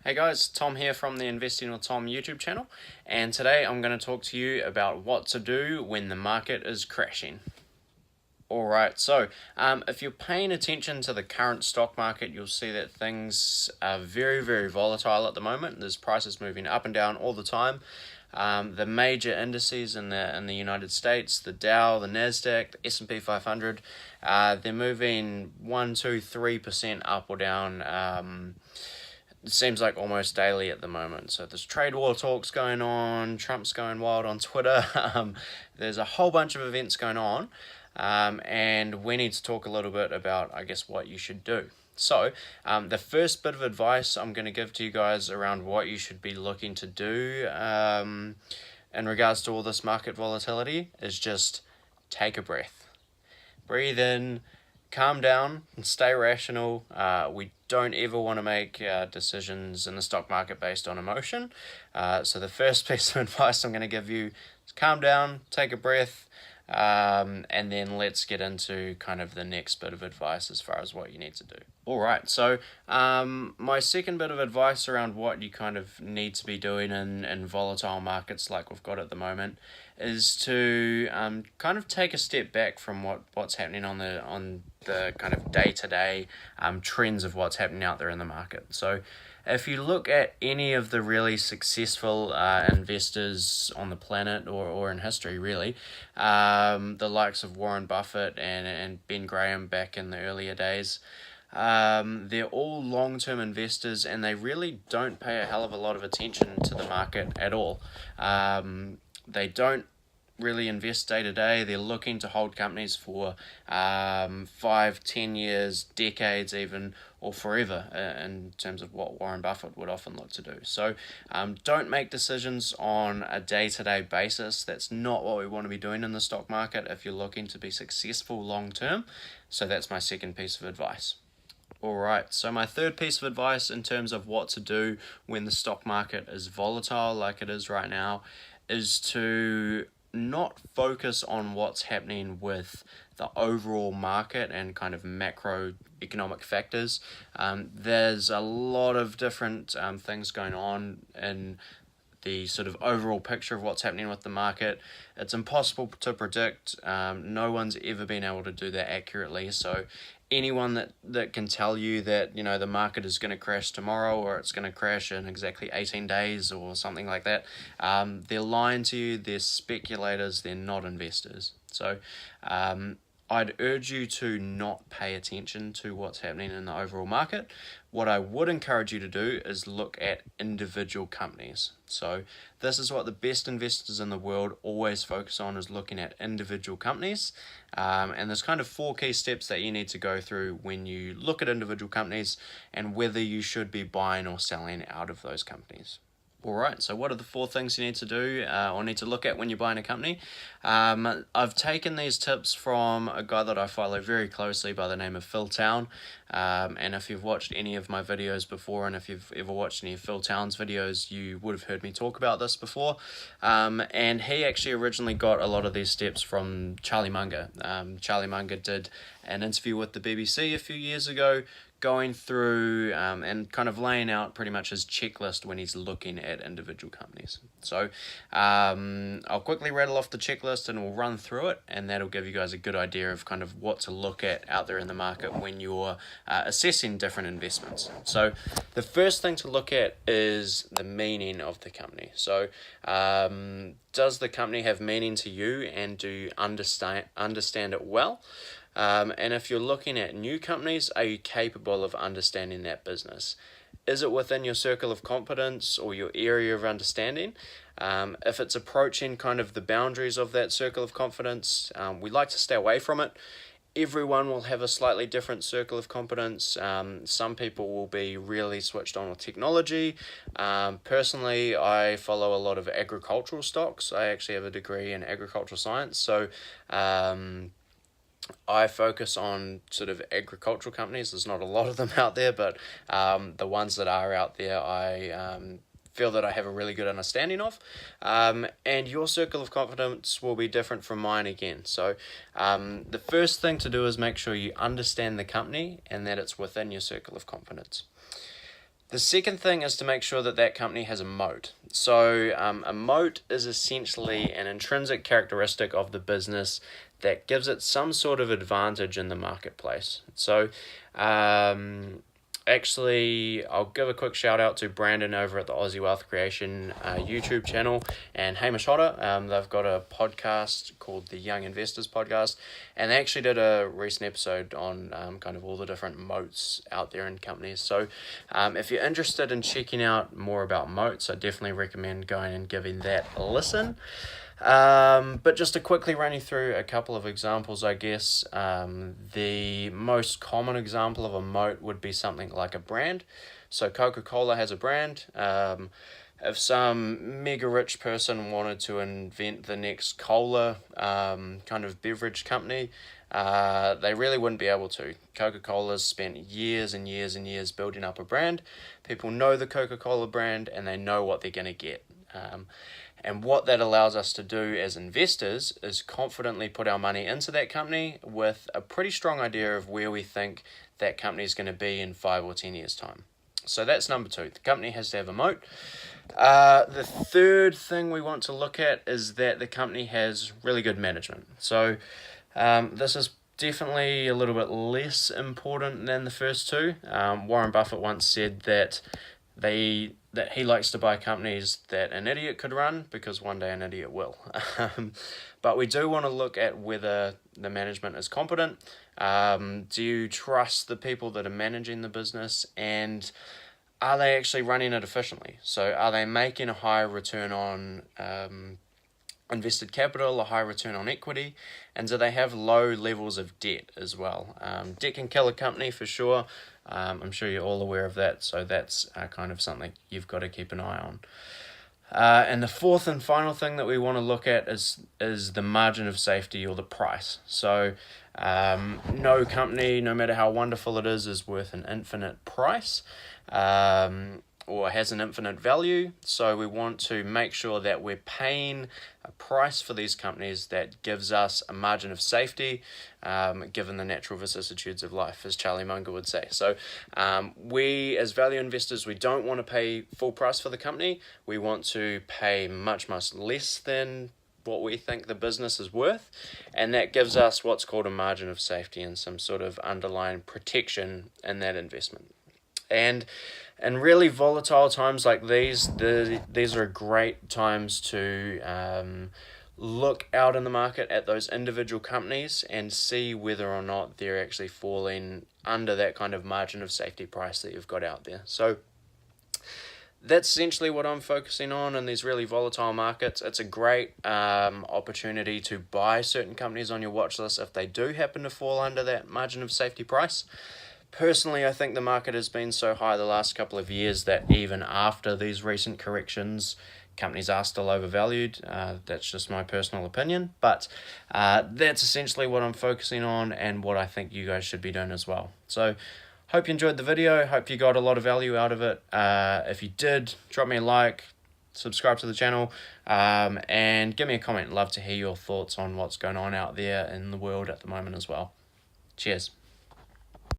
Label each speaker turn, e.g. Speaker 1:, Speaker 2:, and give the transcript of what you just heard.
Speaker 1: Hey guys, Tom here from the Investing with Tom YouTube channel, and today I'm going to talk to you about what to do when the market is crashing. Alright, so if you're paying attention to the current stock market, you'll see that things are very volatile at the moment. There's prices moving up and down all the time. The major indices in the United States, the Dow, the Nasdaq, the S&P 500, they're moving 1, 2, 3% up or down. It seems like almost daily at the moment. So there's trade war talks going on, Trump's going wild on Twitter. There's a whole bunch of events going on, and we need to talk a little bit about, I guess, what you should do. So the first bit of advice I'm going to give to you guys around what you should be looking to do in regards to all this market volatility is just take a breath. Breathe in, calm down, and stay rational. We don't ever want to make decisions in the stock market based on emotion. So the first piece of advice I'm going to give you is calm down, take a breath, and then let's get into kind of the next bit of advice as far as what you need to do. All right, so my second bit of advice around what you kind of need to be doing in volatile markets like we've got at the moment is to kind of take a step back from what's happening on the kind of day-to-day trends of what's happening out there in the market. So if you look at any of the really successful investors on the planet or in history really, the likes of Warren Buffett and Ben Graham back in the earlier days, they're all long-term investors and they really don't pay a hell of a lot of attention to the market at all. They don't really invest day to day. They're looking to hold companies for 5, 10 years, decades even, or forever in terms of what Warren Buffett would often look to do. So don't make decisions on a day-to-day basis. That's not what we want to be doing in the stock market if you're looking to be successful long term. So that's my second piece of advice. Alright, so my third piece of advice in terms of what to do when the stock market is volatile like it is right now is to not focus on what's happening with the overall market and kind of macroeconomic factors. There's a lot of different things going on in the sort of overall picture of what's happening with the market. It's impossible to predict. No one's ever been able to do that accurately. So anyone that can tell you that, you know, the market is going to crash tomorrow or it's going to crash in exactly 18 days or something like that, they're lying to you. They're speculators. They're not investors. So I'd urge you to not pay attention to what's happening in the overall market. What I would encourage you to do is look at individual companies. So this is what the best investors in the world always focus on, is looking at individual companies. And there's kind of 4 key steps that you need to go through when you look at individual companies and whether you should be buying or selling out of those companies. Alright, so what are the 4 things you need to do or need to look at when you're buying a company? I've taken these tips from a guy that I follow very closely by the name of Phil Town. And if you've watched any of my videos before, and if you've ever watched any of Phil Town's videos, you would have heard me talk about this before. And he actually originally got a lot of these steps from Charlie Munger. Charlie Munger did an interview with the BBC a few years ago, going through and kind of laying out pretty much his checklist when he's looking at individual companies. So I'll quickly rattle off the checklist and we'll run through it, and that'll give you guys a good idea of kind of what to look at out there in the market when you're assessing different investments. So the first thing to look at is the meaning of the company. So does the company have meaning to you, and do you understand it well? And if you're looking at new companies, are you capable of understanding that business? Is it within your circle of competence or your area of understanding? If it's approaching kind of the boundaries of that circle of competence, we like to stay away from it. Everyone will have a slightly different circle of competence. Some people will be really switched on with technology. Personally, I follow a lot of agricultural stocks. I actually have a degree in agricultural science, so I focus on sort of agricultural companies. There's not a lot of them out there, but the ones that are out there, I feel that I have a really good understanding of. And your circle of competence will be different from mine again. So the first thing to do is make sure you understand the company and that it's within your circle of competence. The second thing is to make sure that that company has a moat. So a moat is essentially an intrinsic characteristic of the business that gives it some sort of advantage in the marketplace. So actually, I'll give a quick shout out to Brandon over at the Aussie Wealth Creation YouTube channel and Hamish Hodder. They've got a podcast called the Young Investors Podcast, and they actually did a recent episode on kind of all the different moats out there in companies. So if you're interested in checking out more about moats, I definitely recommend going and giving that a listen. But just to quickly run you through a couple of examples, I guess, the most common example of a moat would be something like a brand. So Coca-Cola has a brand. If some mega rich person wanted to invent the next cola kind of beverage company, they really wouldn't be able to. Coca-Cola's spent years and years and years building up a brand. People know the Coca-Cola brand and they know what they're going to get. And what that allows us to do as investors is confidently put our money into that company with a pretty strong idea of where we think that company is going to be in 5 or 10 years' time. So that's number 2. The company has to have a moat. The third thing we want to look at is that the company has really good management. So this is definitely a little bit less important than the first two. Warren Buffett once said that he likes to buy companies that an idiot could run because one day an idiot will. But we do want to look at whether the management is competent. Do you trust the people that are managing the business, and are they actually running it efficiently? So are they making a high return on invested capital, a high return on equity, and do they have low levels of debt as well? Debt can kill a company for sure. I'm sure you're all aware of that, so that's kind of something you've got to keep an eye on. And the fourth and final thing that we want to look at is the margin of safety, or the price. So no company, no matter how wonderful it is worth an infinite price. Or has an infinite value. So we want to make sure that we're paying a price for these companies that gives us a margin of safety, given the natural vicissitudes of life, as Charlie Munger would say. So we, as value investors, we don't want to pay full price for the company. We want to pay much, much less than what we think the business is worth, and that gives us what's called a margin of safety and some sort of underlying protection in that investment. And in really volatile times like these are great times to look out in the market at those individual companies and see whether or not they're actually falling under that kind of margin of safety price that you've got out there. So that's essentially what I'm focusing on in these really volatile markets. It's a great opportunity to buy certain companies on your watch list if they do happen to fall under that margin of safety price. Personally, I think the market has been so high the last couple of years that even after these recent corrections, companies are still overvalued. That's just my personal opinion, but that's essentially what I'm focusing on and what I think you guys should be doing as well. So hope you enjoyed the video. Hope you got a lot of value out of it. If you did, drop me a like, subscribe to the channel, and give me a comment. Love to hear your thoughts on what's going on out there in the world at the moment as well. Cheers.